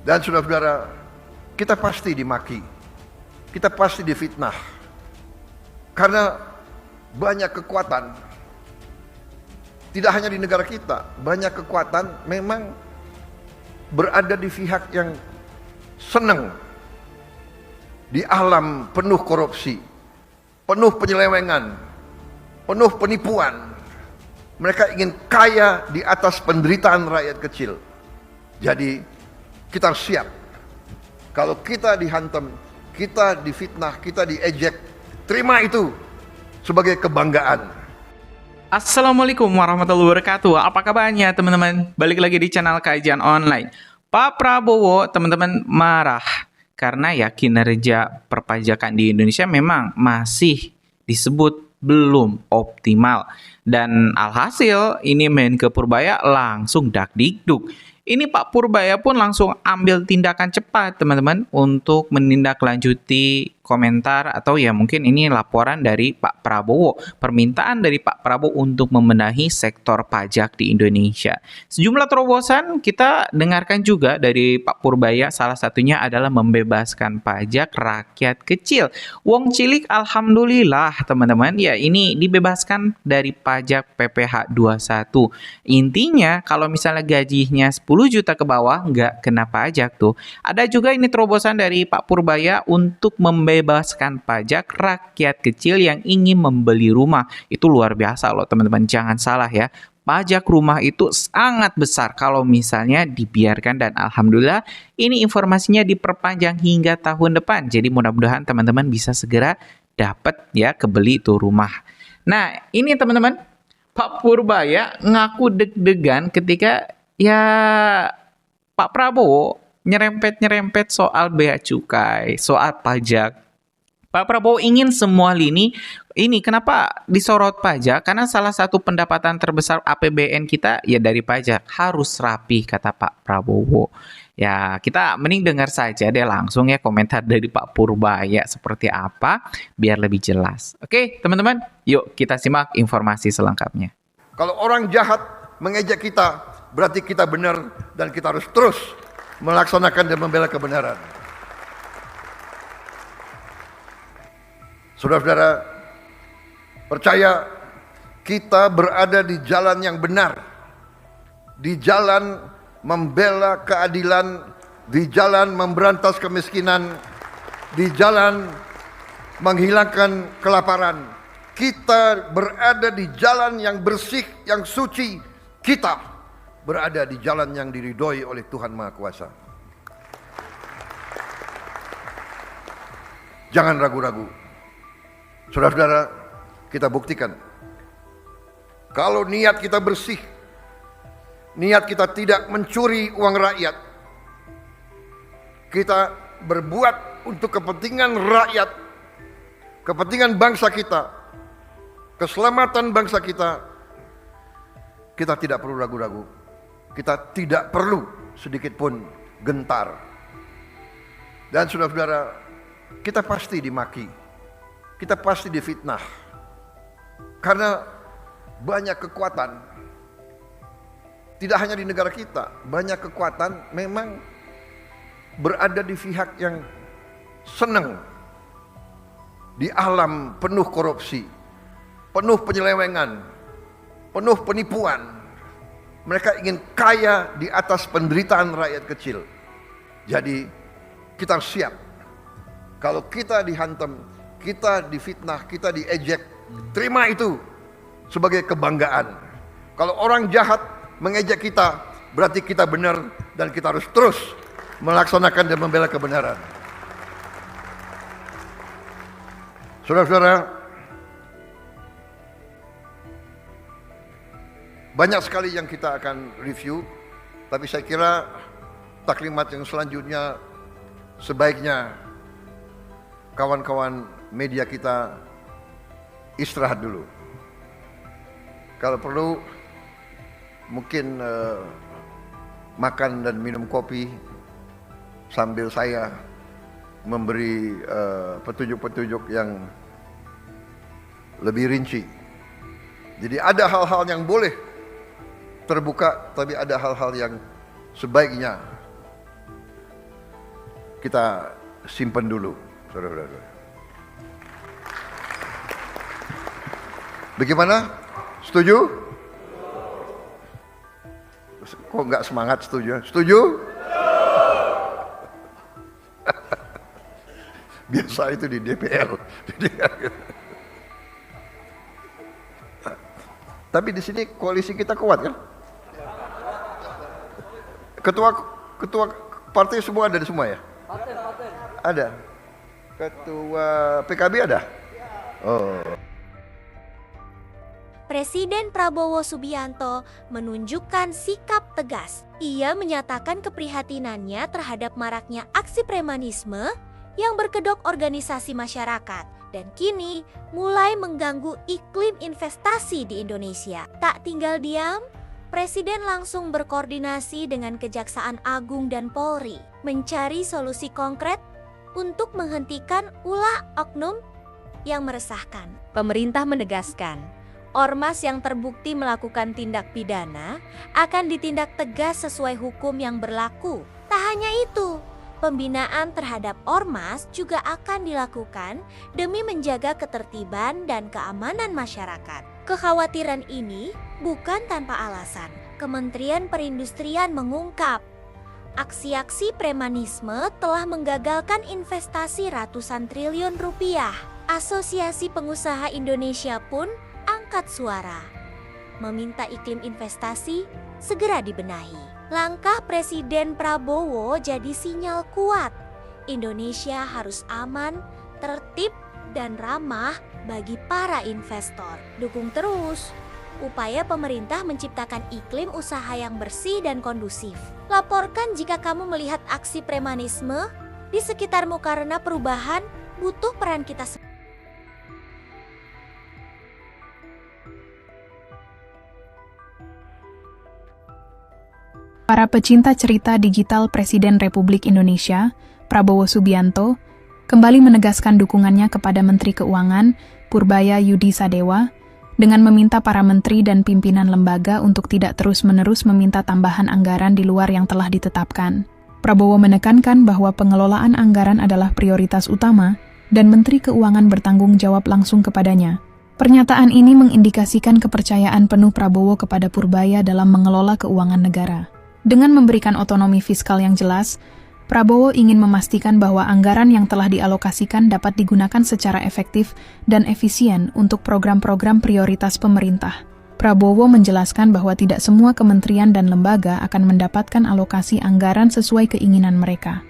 Dan saudara-saudara, kita pasti dimaki, kita pasti difitnah, karena banyak kekuatan, tidak hanya di negara kita, banyak kekuatan memang berada di pihak yang senang di alam penuh korupsi, penuh penyelewengan, penuh penipuan. Mereka ingin kaya di atas penderitaan rakyat kecil. Jadi kita harus siap. Kalau kita dihantam, kita difitnah, kita diejek, terima itu sebagai kebanggaan. Assalamualaikum warahmatullahi wabarakatuh. Apa kabarnya teman-teman? Balik lagi di channel Kajian Online. Pak Prabowo, teman-teman, marah karena ya kinerja perpajakan di Indonesia memang masih disebut belum optimal. Dan alhasil ini Menko Purbaya langsung dakdikduk. Ini Pak Purbaya pun langsung ambil tindakan cepat teman-teman untuk menindaklanjuti komentar atau ya mungkin ini laporan dari Pak Prabowo. Permintaan dari Pak Prabowo untuk membenahi sektor pajak di Indonesia. Sejumlah terobosan kita dengarkan juga dari Pak Purbaya, salah satunya adalah membebaskan pajak rakyat kecil. Wong cilik alhamdulillah teman-teman, ya ini dibebaskan dari pajak PPh 21. Intinya kalau misalnya gajinya 10 juta ke bawah nggak kena pajak tuh. Ada juga ini terobosan dari Pak Purbaya untuk membebaskan pajak rakyat kecil yang ingin membeli rumah. Itu luar biasa loh teman-teman, jangan salah ya. Pajak rumah itu sangat besar kalau misalnya dibiarkan, dan alhamdulillah ini informasinya diperpanjang hingga tahun depan. Jadi mudah-mudahan teman-teman bisa segera dapat ya kebeli itu rumah. Nah ini teman-teman, Pak Purbaya ngaku deg-degan ketika ya Pak Prabowo nyerempet-nyerempet soal bea cukai, soal pajak. Pak Prabowo ingin semua lini ini kenapa disorot pajak? Karena salah satu pendapatan terbesar APBN kita ya dari pajak. Harus rapi kata Pak Prabowo. Ya kita mending dengar saja deh langsung ya komentar dari Pak Purbaya seperti apa biar lebih jelas. Oke teman-teman, yuk kita simak informasi selengkapnya. Kalau orang jahat mengejek kita, berarti kita benar dan kita harus terus melaksanakan dan membela kebenaran. Saudara-saudara, percaya kita berada di jalan yang benar, di jalan membela keadilan, di jalan memberantas kemiskinan, di jalan menghilangkan kelaparan. Kita berada di jalan yang bersih, yang suci. Kita berada di jalan yang diridhoi oleh Tuhan Maha Kuasa. Jangan ragu-ragu. Saudara-saudara, kita buktikan. Kalau niat kita bersih, niat kita tidak mencuri uang rakyat, kita berbuat untuk kepentingan rakyat, kepentingan bangsa kita, keselamatan bangsa kita, kita tidak perlu ragu-ragu. Kita tidak perlu sedikit pun gentar. Dan saudara-saudara, kita pasti dimaki, kita pasti difitnah, karena banyak kekuatan, tidak hanya di negara kita, banyak kekuatan memang berada di pihak yang senang di alam penuh korupsi, penuh penyelewengan, penuh penipuan. Mereka ingin kaya di atas penderitaan rakyat kecil. Jadi kita harus siap. Kalau kita dihantam, kita difitnah, kita diejek, terima itu sebagai kebanggaan. Kalau orang jahat mengejek kita, berarti kita benar dan kita harus terus melaksanakan dan membela kebenaran. Saudara-saudara, banyak sekali yang kita akan review, tapi saya kira taklimat yang selanjutnya sebaiknya kawan-kawan media kita istirahat dulu. Kalau perlu mungkin makan dan minum kopi sambil saya memberi petunjuk-petunjuk yang lebih rinci. Jadi ada hal-hal yang boleh terbuka, tapi ada hal-hal yang sebaiknya kita simpan dulu, saudara-saudara. Bagaimana? Setuju? Kok nggak semangat setuju? Setuju? Biasa itu di DPR. Tapi di sini koalisi kita kuat kan? Ketua partai semua ada semua ya? Ada. Ketua PKB ada? Oh. Presiden Prabowo Subianto menunjukkan sikap tegas. Ia menyatakan keprihatinannya terhadap maraknya aksi premanisme yang berkedok organisasi masyarakat dan kini mulai mengganggu iklim investasi di Indonesia. Tak tinggal diam, Presiden langsung berkoordinasi dengan Kejaksaan Agung dan Polri mencari solusi konkret untuk menghentikan ulah oknum yang meresahkan. Pemerintah menegaskan, ormas yang terbukti melakukan tindak pidana akan ditindak tegas sesuai hukum yang berlaku. Tak hanya itu, pembinaan terhadap ormas juga akan dilakukan demi menjaga ketertiban dan keamanan masyarakat. Kekhawatiran ini bukan tanpa alasan. Kementerian Perindustrian mengungkap, aksi-aksi premanisme telah menggagalkan investasi ratusan triliun rupiah. Asosiasi Pengusaha Indonesia pun angkat suara, meminta iklim investasi segera dibenahi. Langkah Presiden Prabowo jadi sinyal kuat. Indonesia harus aman, tertib, dan ramah bagi para investor. Dukung terus upaya pemerintah menciptakan iklim usaha yang bersih dan kondusif. Laporkan jika kamu melihat aksi premanisme di sekitarmu karena perubahan butuh peran kita semua. Para pecinta cerita digital Presiden Republik Indonesia, Prabowo Subianto, kembali menegaskan dukungannya kepada Menteri Keuangan, Purbaya Yudi Sadewa, dengan meminta para menteri dan pimpinan lembaga untuk tidak terus-menerus meminta tambahan anggaran di luar yang telah ditetapkan. Prabowo menekankan bahwa pengelolaan anggaran adalah prioritas utama dan Menteri Keuangan bertanggung jawab langsung kepadanya. Pernyataan ini mengindikasikan kepercayaan penuh Prabowo kepada Purbaya dalam mengelola keuangan negara. Dengan memberikan otonomi fiskal yang jelas, Prabowo ingin memastikan bahwa anggaran yang telah dialokasikan dapat digunakan secara efektif dan efisien untuk program-program prioritas pemerintah. Prabowo menjelaskan bahwa tidak semua kementerian dan lembaga akan mendapatkan alokasi anggaran sesuai keinginan mereka,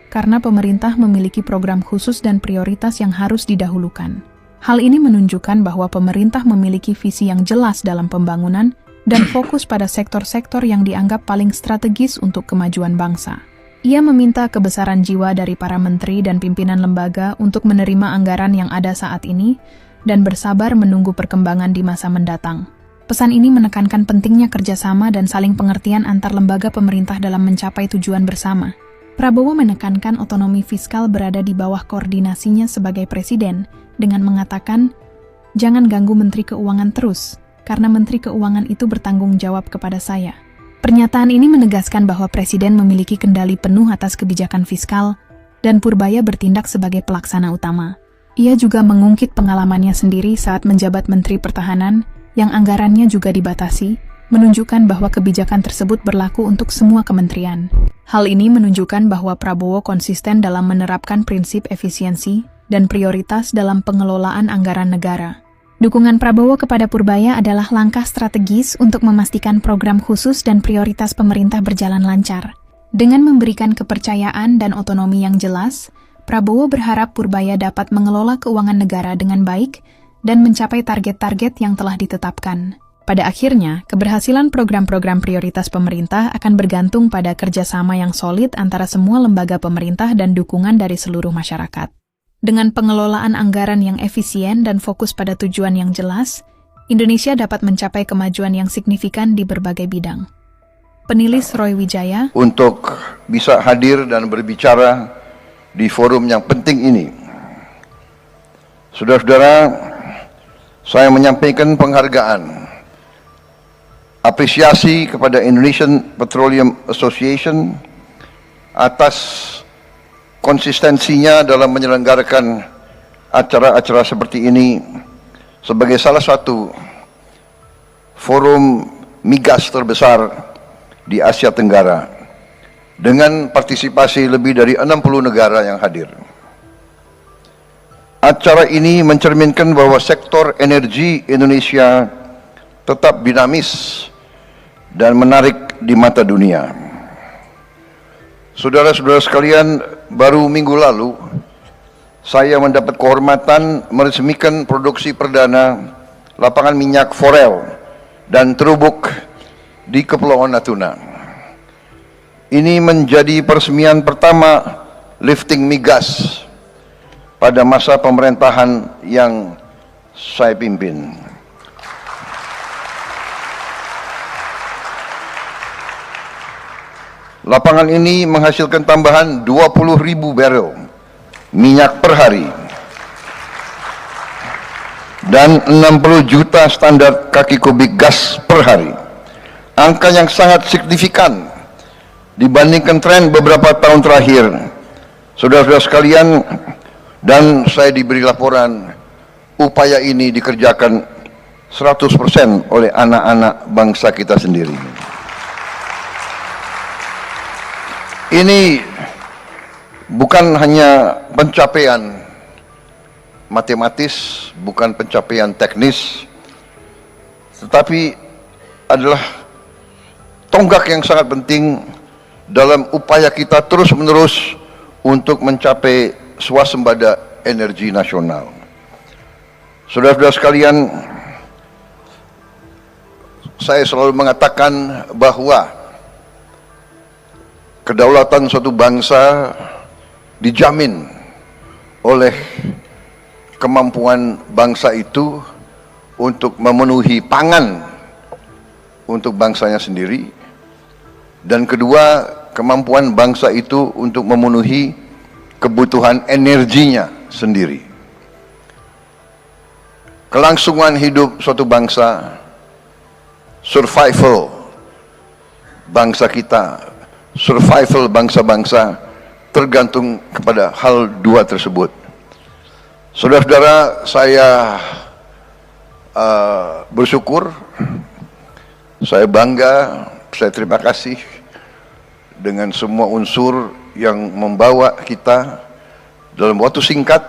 karena pemerintah memiliki program khusus dan prioritas yang harus didahulukan. Hal ini menunjukkan bahwa pemerintah memiliki visi yang jelas dalam pembangunan dan fokus pada sektor-sektor yang dianggap paling strategis untuk kemajuan bangsa. Ia meminta kebesaran jiwa dari para menteri dan pimpinan lembaga untuk menerima anggaran yang ada saat ini dan bersabar menunggu perkembangan di masa mendatang. Pesan ini menekankan pentingnya kerjasama dan saling pengertian antar lembaga pemerintah dalam mencapai tujuan bersama. Prabowo menekankan otonomi fiskal berada di bawah koordinasinya sebagai presiden dengan mengatakan, "Jangan ganggu Menteri Keuangan terus, karena Menteri Keuangan itu bertanggung jawab kepada saya." Pernyataan ini menegaskan bahwa Presiden memiliki kendali penuh atas kebijakan fiskal dan Purbaya bertindak sebagai pelaksana utama. Ia juga mengungkit pengalamannya sendiri saat menjabat Menteri Pertahanan yang anggarannya juga dibatasi, menunjukkan bahwa kebijakan tersebut berlaku untuk semua kementerian. Hal ini menunjukkan bahwa Prabowo konsisten dalam menerapkan prinsip efisiensi dan prioritas dalam pengelolaan anggaran negara. Dukungan Prabowo kepada Purbaya adalah langkah strategis untuk memastikan program khusus dan prioritas pemerintah berjalan lancar. Dengan memberikan kepercayaan dan otonomi yang jelas, Prabowo berharap Purbaya dapat mengelola keuangan negara dengan baik dan mencapai target-target yang telah ditetapkan. Pada akhirnya, keberhasilan program-program prioritas pemerintah akan bergantung pada kerjasama yang solid antara semua lembaga pemerintah dan dukungan dari seluruh masyarakat. Dengan pengelolaan anggaran yang efisien dan fokus pada tujuan yang jelas, Indonesia dapat mencapai kemajuan yang signifikan di berbagai bidang. Penilis Roy Wijaya Untuk bisa hadir dan berbicara di forum yang penting ini, saudara-saudara, saya menyampaikan penghargaan, apresiasi kepada Indonesian Petroleum Association atas konsistensinya dalam menyelenggarakan acara-acara seperti ini sebagai salah satu forum migas terbesar di Asia Tenggara dengan partisipasi lebih dari 60 negara yang hadir. Acara ini mencerminkan bahwa sektor energi Indonesia tetap dinamis dan menarik di mata dunia. Saudara-saudara sekalian, baru minggu lalu saya mendapat kehormatan meresmikan produksi perdana lapangan minyak forel dan terubuk di Kepulauan Natuna. Ini menjadi peresmian pertama lifting migas pada masa pemerintahan yang saya pimpin. Lapangan ini menghasilkan tambahan 20.000 barrel minyak per hari dan 60 juta standar kaki kubik gas per hari. Angka yang sangat signifikan dibandingkan tren beberapa tahun terakhir. Saudara-saudara sekalian, dan saya diberi laporan upaya ini dikerjakan 100% oleh anak-anak bangsa kita sendiri. Ini bukan hanya pencapaian matematis, bukan pencapaian teknis, tetapi adalah tonggak yang sangat penting dalam upaya kita terus-menerus untuk mencapai swasembada energi nasional. Saudara-saudara sekalian, saya selalu mengatakan bahwa kedaulatan suatu bangsa dijamin oleh kemampuan bangsa itu untuk memenuhi pangan untuk bangsanya sendiri, dan kedua, kemampuan bangsa itu untuk memenuhi kebutuhan energinya sendiri. Kelangsungan hidup suatu bangsa, survival bangsa kita, survival bangsa-bangsa tergantung kepada hal dua tersebut. Saudara-saudara, saya bersyukur, saya bangga, saya terima kasih dengan semua unsur yang membawa kita dalam waktu singkat.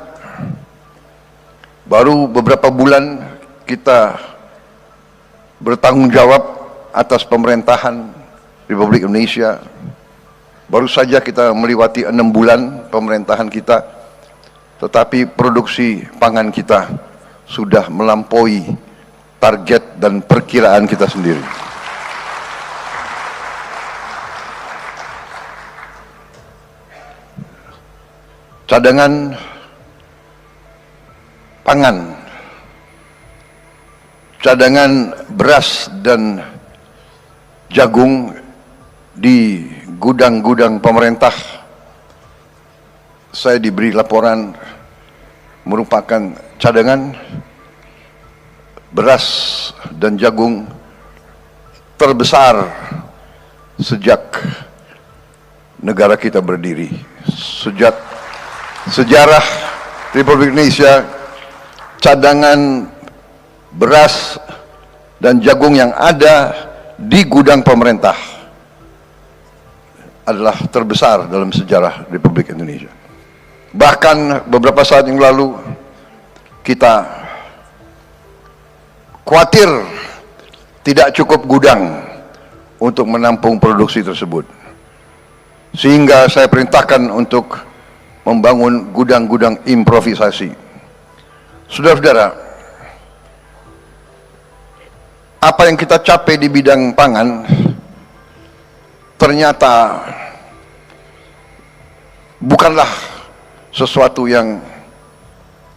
Baru beberapa bulan kita bertanggung jawab atas pemerintahan Republik Indonesia. Baru saja kita melewati 6 bulan pemerintahan kita, tetapi produksi pangan kita sudah melampaui target dan perkiraan kita sendiri. Cadangan pangan, cadangan beras dan jagung di gudang-gudang pemerintah, saya diberi laporan merupakan cadangan beras dan jagung terbesar sejak negara kita berdiri. Sejak sejarah Republik Indonesia, cadangan beras dan jagung yang ada di gudang pemerintah adalah terbesar dalam sejarah Republik Indonesia. Bahkan beberapa saat yang lalu kita khawatir tidak cukup gudang untuk menampung produksi tersebut, sehingga saya perintahkan untuk membangun gudang-gudang improvisasi. Saudara-saudara, apa yang kita capai di bidang pangan ternyata bukanlah sesuatu yang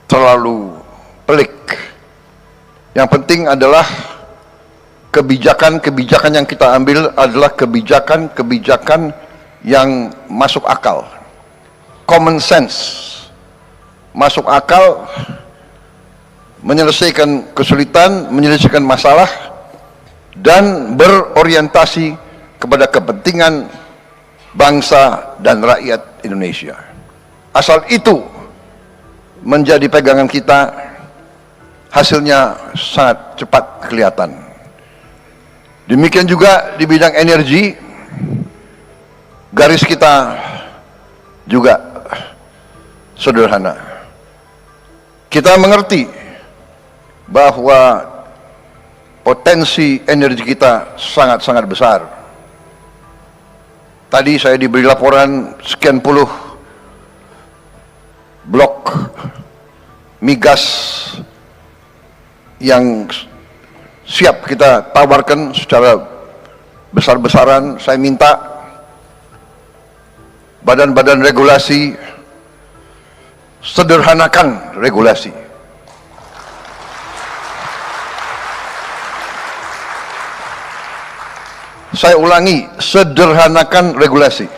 terlalu pelik. Yang penting adalah kebijakan-kebijakan yang kita ambil adalah kebijakan-kebijakan yang masuk akal. Common sense, masuk akal, menyelesaikan kesulitan, menyelesaikan masalah, dan berorientasi kepada kepentingan bangsa dan rakyat Indonesia. Asal itu menjadi pegangan kita, hasilnya sangat cepat kelihatan. Demikian juga di bidang energi, garis kita juga sederhana. Kita mengerti bahwa potensi energi kita sangat-sangat besar. Tadi saya diberi laporan sekian puluh blok migas yang siap kita tawarkan secara besar-besaran. Saya minta badan-badan regulasi sederhanakan regulasi. Saya ulangi, sederhanakan regulasi.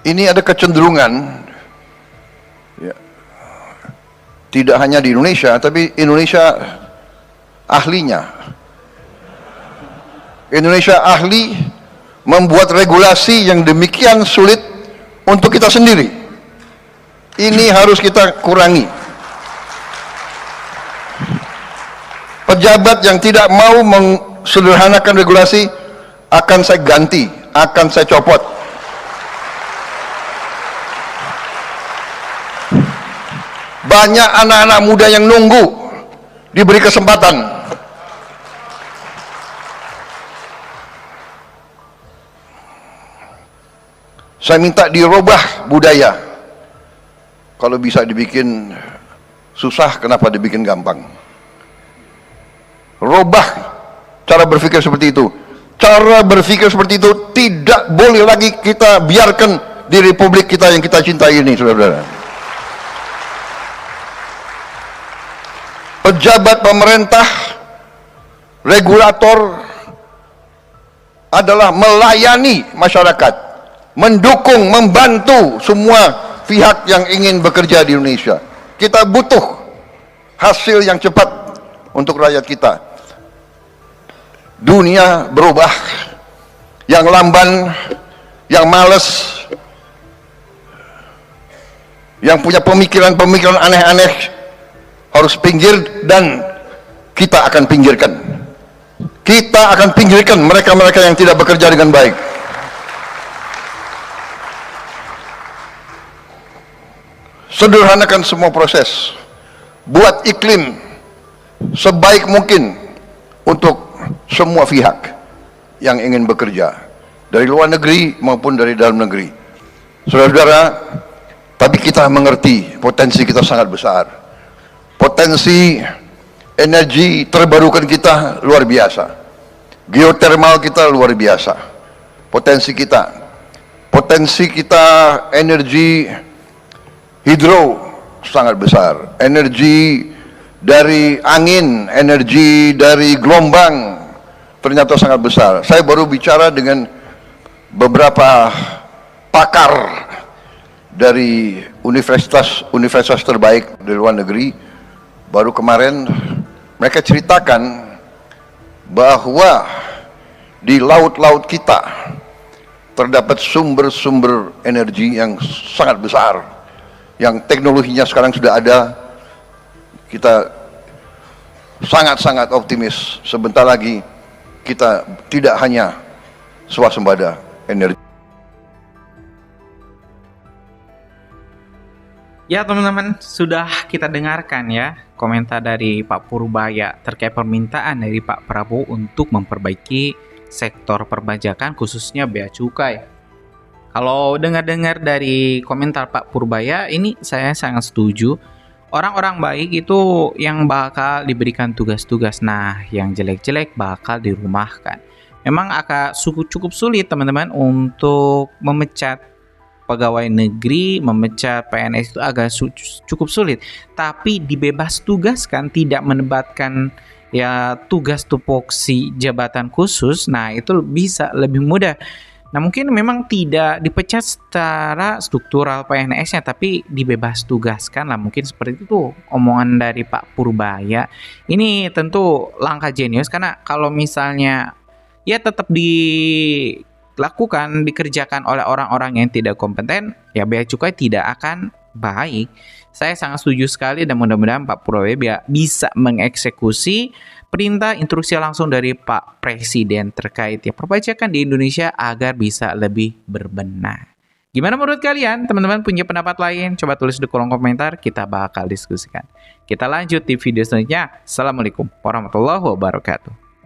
Ini ada kecenderungan, ya, tidak hanya di Indonesia, tapi Indonesia ahlinya. Indonesia ahli membuat regulasi yang demikian sulit untuk kita sendiri. Ini harus kita kurangi. Pejabat yang tidak mau mensederhanakan regulasi akan saya ganti, akan saya copot. Banyak anak-anak muda yang nunggu diberi kesempatan. Saya minta dirubah budaya. Kalau bisa dibikin susah, kenapa dibikin gampang? Robah cara berpikir seperti itu. Cara berpikir seperti itu tidak boleh lagi kita biarkan di republik kita yang kita cintai ini, saudara-saudara. Pejabat pemerintah, regulator adalah melayani masyarakat, mendukung, membantu semua pihak yang ingin bekerja di Indonesia. Kita butuh hasil yang cepat untuk rakyat kita. Dunia berubah, yang lamban, yang malas, yang punya pemikiran-pemikiran aneh-aneh harus pinggir, dan kita akan pinggirkan. Kita akan pinggirkan mereka-mereka yang tidak bekerja dengan baik. Sederhanakan semua proses. Buat iklim sebaik mungkin untuk semua pihak yang ingin bekerja, dari luar negeri maupun dari dalam negeri. Saudara-saudara, tapi kita mengerti potensi kita sangat besar. Potensi energi terbarukan kita luar biasa. Geotermal kita luar biasa. Potensi kita energi hidro sangat besar. Energi dari angin, energi dari gelombang ternyata sangat besar. Saya baru bicara dengan beberapa pakar dari universitas terbaik di luar negeri. Baru kemarin mereka ceritakan bahwa di laut-laut kita terdapat sumber-sumber energi yang sangat besar, yang teknologinya sekarang sudah ada. Kita sangat-sangat optimis sebentar lagi kita tidak hanya swasembada energi. Ya teman-teman, sudah kita dengarkan ya komentar dari Pak Purbaya terkait permintaan dari Pak Prabowo untuk memperbaiki sektor perpajakan khususnya bea cukai. Kalau dengar-dengar dari komentar Pak Purbaya ini saya sangat setuju. Orang-orang baik itu yang bakal diberikan tugas-tugas, nah yang jelek-jelek bakal dirumahkan. Memang akan cukup sulit teman-teman untuk memecat pegawai negeri, memecat PNS itu agak cukup sulit. Tapi dibebas tugaskan, tidak menebatkan ya tugas tupoksi jabatan khusus, nah itu bisa lebih mudah. Nah mungkin memang tidak dipecat secara struktural PNS-nya, tapi dibebas tugaskan lah, mungkin seperti itu omongan dari Pak Purbaya. Ini tentu langkah jenius, karena kalau misalnya ya tetap dilakukan, dikerjakan oleh orang-orang yang tidak kompeten, ya bea cukai tidak akan baik. Saya sangat setuju sekali dan mudah-mudahan Pak Purwaya bisa mengeksekusi perintah instruksi langsung dari Pak Presiden terkait ya perpajakan di Indonesia agar bisa lebih berbenah. Gimana menurut kalian? Teman-teman punya pendapat lain? Coba tulis di kolom komentar, kita bakal diskusikan. Kita lanjut di video selanjutnya. Assalamualaikum warahmatullahi wabarakatuh.